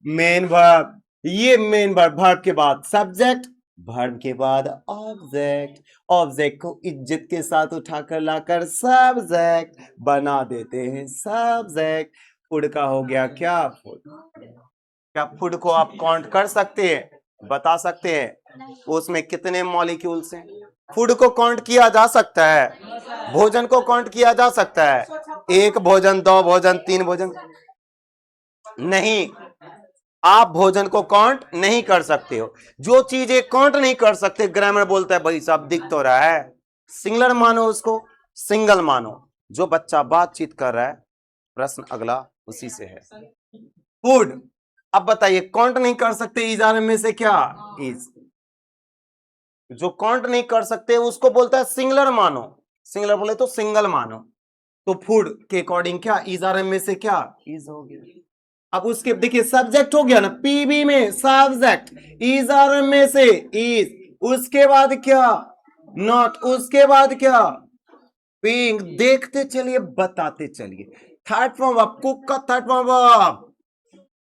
मेन वर्ब ये मेन वर्ब वर्ब के बाद सब्जेक्ट वर्ब के बाद ऑब्जेक्ट ऑब्जेक्ट को इज्जत के साथ उठाकर लाकर सब्जेक्ट बना देते हैं सब्जेक्ट। फूड का हो गया क्या फूड। क्या फूड को आप काउंट कर सकते हैं बता सकते हैं उसमें कितने मॉलिक्यूल्स हैं। फूड को काउंट किया जा सकता है भोजन को काउंट किया जा सकता है एक भोजन दो भोजन तीन भोजन नहीं। आप भोजन को काउंट नहीं कर सकते हो। जो चीजें काउंट नहीं कर सकते ग्रामर बोलता है भाई साहब दिख तो रहा है सिंगलर मानो उसको सिंगल मानो। जो बच्चा बातचीत कर रहा है प्रश्न अगला उसी से है फूड। अब बताइए काउंट नहीं कर सकते इजारे में से क्या इज जो काउंट नहीं कर सकते उसको बोलता है सिंगलर मानो सिंगलर बोले तो सिंगल मानो। तो फूड के अकॉर्डिंग क्या इजारे में से क्या इज हो गया। अब उसके देखिए सब्जेक्ट हो गया ना पीबी में सब्जेक्ट इजारे में से इज उसके बाद क्या नॉट उसके बाद क्या बीइंग। देखते चलिए बताते चलिए थर्ड फॉर्म ऑफ कुक का third form of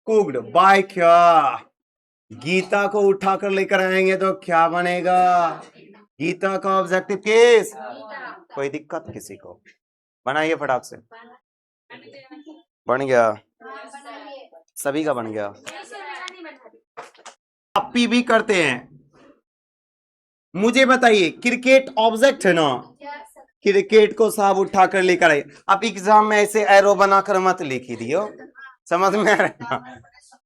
cooked bye क्या गीता को उठाकर लेकर आएंगे तो क्या बनेगा गीता का ऑब्जेक्टिव केस। कोई दिक्कत किसी को बनाइए फटाक से बन गया सभी का बन गया आप पीबी करते हैं। मुझे बताइए क्रिकेट ऑब्जेक्ट है ना, क्रिकेट को साहब उठा कर लेकर आइए। आप एग्जाम में ऐसे एरो बनाकर मत लिख ही दियो, समझ में आ रहा है?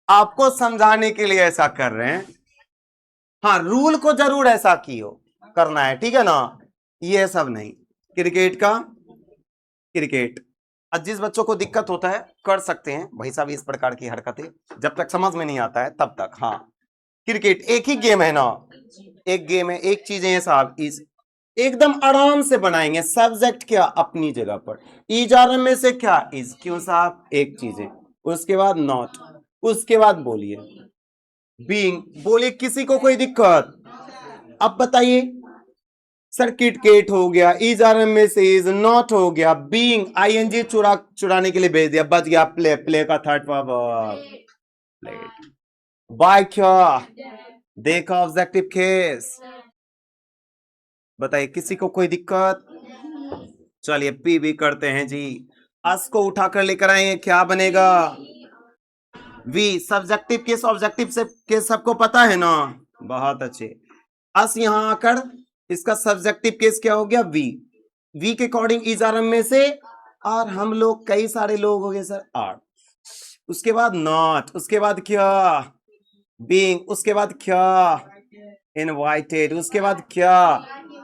आपको समझाने के लिए ऐसा कर रहे हैं। हाँ, रूल को जरूर ऐसा कियो करना है, ठीक है ना, ये सब नहीं। क्रिकेट का क्रिकेट, जिस बच्चों को दिक्कत होता है कर सकते हैं भाई साहब इस प्रकार की हरकतें, जब तक समझ में नहीं आता है तब तक। हाँ, क्रिकेट एक ही गेम है ना, एक गेम है, एक चीजें हैं साहब, इस एकदम आराम से बनाएंगे। सब्जेक्ट क्या अपनी जगह पर, इजारा में से क्या इज, क्यों साहब, एक चीज है। उसके बाद नॉट, उसके बाद बोलिए बीइंग, बोलिए किसी को कोई दिक्कत। अब बताइए सर किटकेट हो गया, इजारा में से इज, नॉट हो गया, बीइंग आईएनजी चुराने के लिए भेज दिया, बच गया प्ले, प्ले का थर्ड वर्ब प्लेट। बाय क्या देखा ऑब्जेक्टिव केस, बताइए किसी को कोई दिक्कत। चलिए पी भी करते हैं जी। अस को उठाकर लेकर आएंगे, क्या बनेगा वी। सब्जेक्टिव केस ऑब्जेक्टिव से केस सबको पता है ना, बहुत अच्छे। अस यहां आकर इसका सब्जेक्टिव केस क्या हो गया वी, वी के अकॉर्डिंग इज आर एम में से, और हम लोग कई सारे लोग हो गए सर आर। उसके बाद नॉट, उसके बाद क्या बीइंग, उसके बाद क्या इनवाइटेड, उसके बाद क्या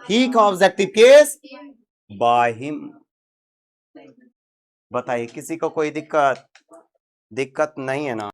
ही का ऑब्जेक्टिव केस बाय हिम। बताइए किसी को कोई दिक्कत, दिक्कत नहीं है ना।